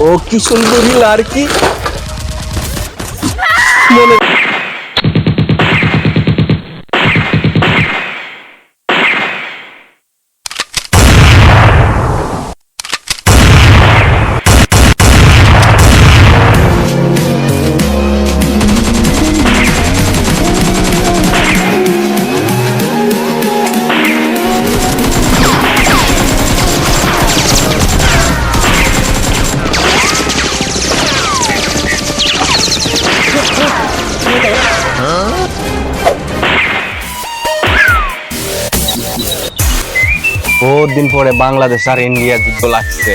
ও কি সুন্দরী লাড়কি মনে। বহুত দিন পরে বাংলাদেশ আর ইন্ডিয়া যুদ্ধ লাগছে,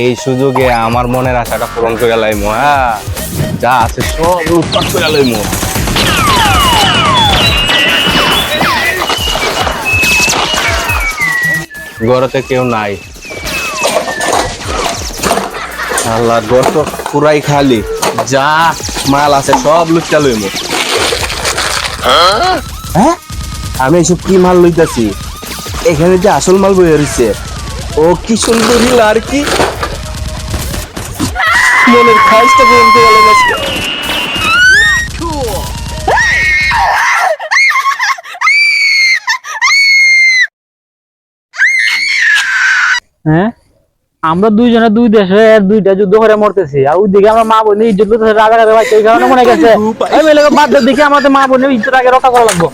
এই সুযোগে আমার মনের আশাটা পূরণ করে লাইমু। হ্যাঁ, যা আছে সব লুটপাট করে লাইমু। ঘরেতে কেউ নাই, আল্লাহ ঘর তো পুরাই খালি, যা মাল আছে সব লুটটা লইমু। হ্যাঁ, আমি এসব কি মাল লইতাছি? এখানে যে আসল মাল বইয়া রয়েছে। ও কি সুন্দরী লাড়কি মনের খাইজটা পূরণ করে গেলেন আজকে। হ্যাঁ, আমরা দুইজনে দুই দেশে দুইটা যুদ্ধ করে মরতেছি, আর ওইদিকে আমার মা বোনের ইজ্জত করতেছে রাজা রাজা ভাই, এই কারণে মনে গেছে ওই মেয়েকে বাদ দেখে আমাদের মা বোনের ইজ্জত আগে রক্ষা করা লাগবো।